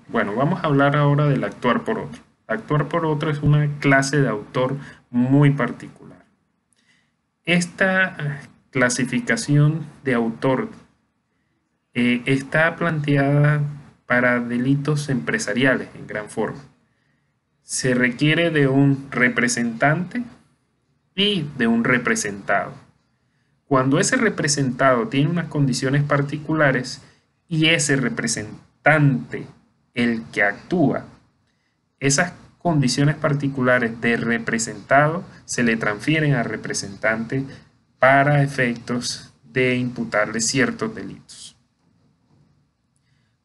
Bueno, vamos a hablar ahora del actuar por otro. Actuar por otro es una clase de autor muy particular. Esta clasificación de autor está planteada para delitos empresariales en gran forma. Se requiere de un representante y de un representado. Cuando ese representado tiene unas condiciones particulares y ese representante, el que actúa, esas condiciones particulares de representado se le transfieren al representante para efectos de imputarle ciertos delitos.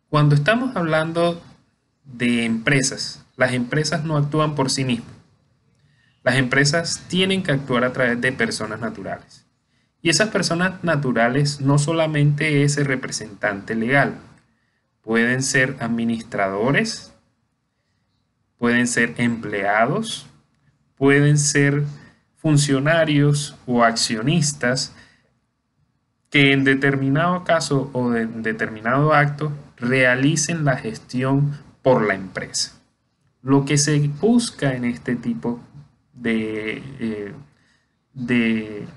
Cuando estamos hablando de empresas, las empresas no actúan por sí mismas. Las empresas tienen que actuar a través de personas naturales. Y esas personas naturales no solamente es el representante legal, pueden ser administradores, pueden ser empleados, pueden ser funcionarios o accionistas que en determinado caso o en determinado acto realicen la gestión por la empresa. Lo que se busca en este tipo de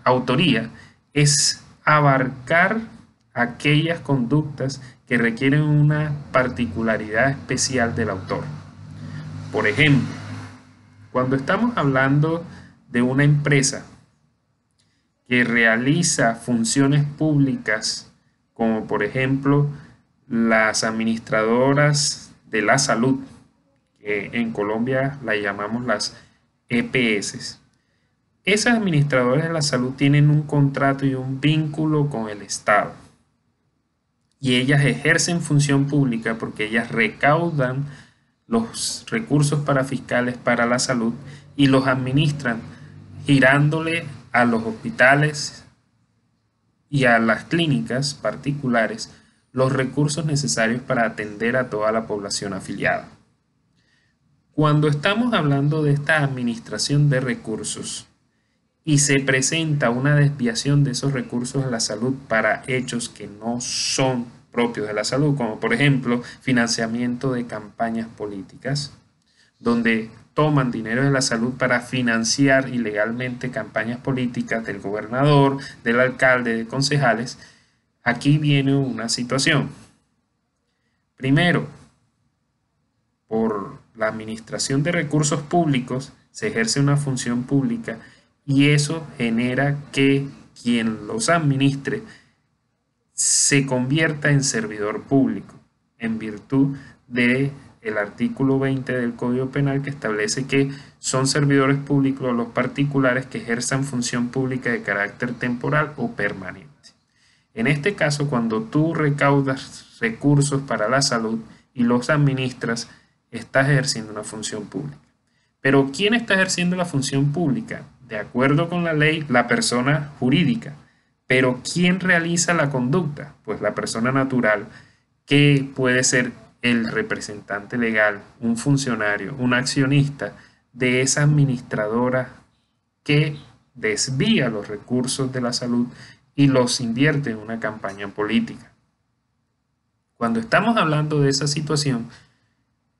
autoría es abarcar aquellas conductas que requieren una particularidad especial del autor. Por ejemplo, cuando estamos hablando de una empresa que realiza funciones públicas, como por ejemplo las administradoras de la salud, que en Colombia la llamamos las EPS, esas administradoras de la salud tienen un contrato y un vínculo con el Estado. Y ellas ejercen función pública porque ellas recaudan los recursos para fiscales para la salud y los administran girándole a los hospitales y a las clínicas particulares los recursos necesarios para atender a toda la población afiliada. Cuando estamos hablando de esta administración de recursos y se presenta una desviación de esos recursos a la salud para hechos que no son propios de la salud, como por ejemplo financiamiento de campañas políticas, donde toman dinero de la salud para financiar ilegalmente campañas políticas del gobernador, del alcalde, de concejales, aquí viene una situación. Primero, por la administración de recursos públicos se ejerce una función pública y eso genera que quien los administre se convierta en servidor público en virtud de el artículo 20 del Código Penal, que establece que son servidores públicos los particulares que ejerzan función pública de carácter temporal o permanente. En este caso, cuando tú recaudas recursos para la salud y los administras, estás ejerciendo una función pública. Pero ¿quién está ejerciendo la función pública? De acuerdo con la ley, la persona jurídica. Pero ¿quién realiza la conducta? Pues la persona natural, que puede ser el representante legal, un funcionario, un accionista de esa administradora que desvía los recursos de la salud y los invierte en una campaña política. Cuando estamos hablando de esa situación,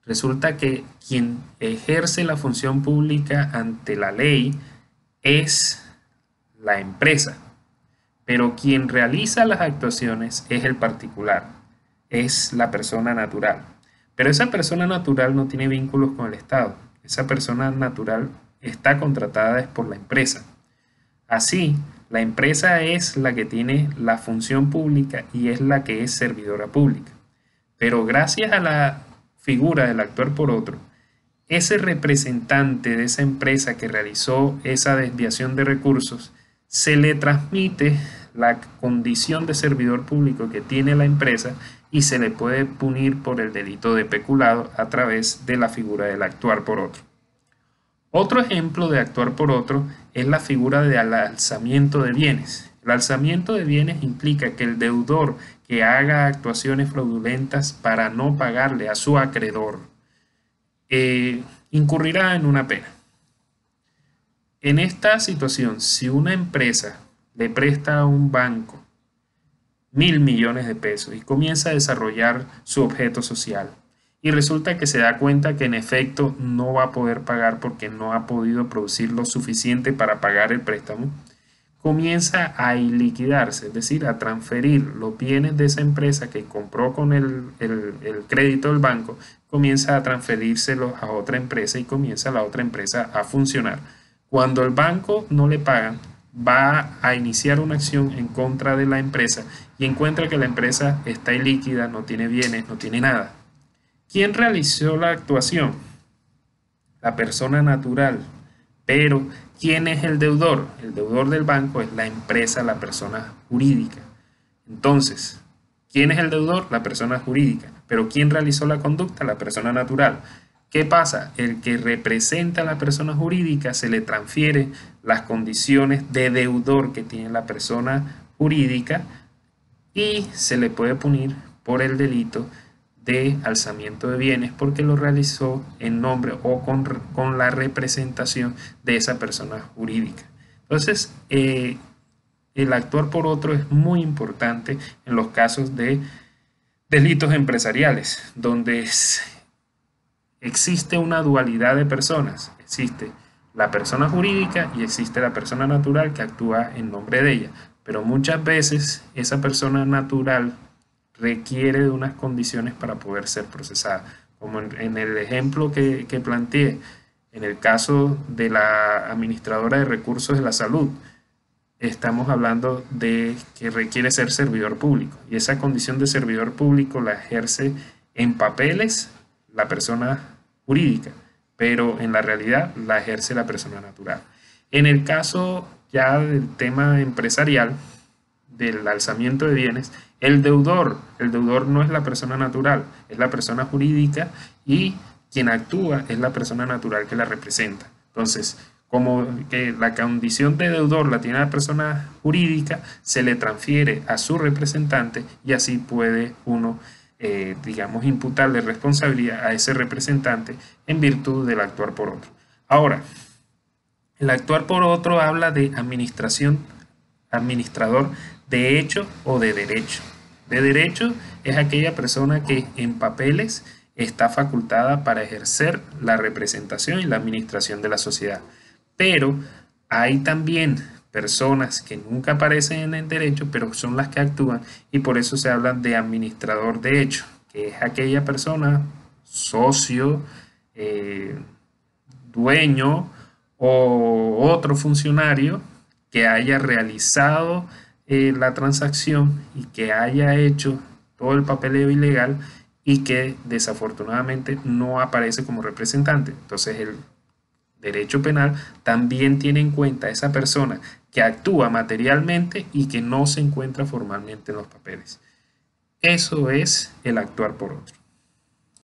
resulta que quien ejerce la función pública ante la ley es la empresa, pero quien realiza las actuaciones es el particular, es la persona natural. Pero esa persona natural no tiene vínculos con el Estado. Esa persona natural está contratada por la empresa. Así, la empresa es la que tiene la función pública y es la que es servidora pública. Pero gracias a la figura del actuar por otro, ese representante de esa empresa que realizó esa desviación de recursos, se le transmite la condición de servidor público que tiene la empresa y se le puede punir por el delito de peculado a través de la figura del actuar por otro. Otro ejemplo de actuar por otro es la figura del alzamiento de bienes. El alzamiento de bienes implica que el deudor que haga actuaciones fraudulentas para no pagarle a su acreedor incurrirá en una pena. En esta situación, si una empresa le presta a un banco 1.000 millones de pesos y comienza a desarrollar su objeto social y resulta que se da cuenta que en efecto no va a poder pagar porque no ha podido producir lo suficiente para pagar el préstamo, comienza a liquidarse, es decir, a transferir los bienes de esa empresa que compró con el crédito del banco, comienza a transferírselos a otra empresa y comienza la otra empresa a funcionar. Cuando el banco no le paga, va a iniciar una acción en contra de la empresa y encuentra que la empresa está ilíquida, no tiene bienes, no tiene nada. ¿Quién realizó la actuación? La persona natural. Pero, ¿quién es el deudor? El deudor del banco es la empresa, la persona jurídica. Entonces, ¿quién es el deudor? La persona jurídica. Pero ¿quién realizó la conducta? La persona natural. ¿Qué pasa? El que representa a la persona jurídica se le transfiere las condiciones de deudor que tiene la persona jurídica y se le puede punir por el delito de alzamiento de bienes porque lo realizó en nombre o con la representación de esa persona jurídica. Entonces, el actuar por otro es muy importante en los casos de delitos empresariales, donde existe una dualidad de personas. Existe la persona jurídica y existe la persona natural que actúa en nombre de ella. Pero muchas veces esa persona natural requiere de unas condiciones para poder ser procesada. Como en el ejemplo que planteé, en el caso de la administradora de recursos de la salud, estamos hablando de que requiere ser servidor público y esa condición de servidor público la ejerce en papeles la persona jurídica, pero en la realidad la ejerce la persona natural. En el caso ya del tema empresarial, del alzamiento de bienes, el deudor no es la persona natural, es la persona jurídica y quien actúa es la persona natural que la representa. Entonces, como que la condición de deudor la tiene la persona jurídica, se le transfiere a su representante y así puede uno, digamos, imputarle responsabilidad a ese representante en virtud del actuar por otro. Ahora, el actuar por otro habla de administrador de hecho o de derecho. De derecho es aquella persona que en papeles está facultada para ejercer la representación y la administración de la sociedad. Pero hay también personas que nunca aparecen en el derecho, pero son las que actúan y por eso se habla de administrador de hecho, que es aquella persona, socio, dueño o otro funcionario que haya realizado la transacción y que haya hecho todo el papeleo ilegal y que desafortunadamente no aparece como representante. Entonces el derecho penal también tiene en cuenta a esa persona que actúa materialmente y que no se encuentra formalmente en los papeles. Eso es el actuar por otro.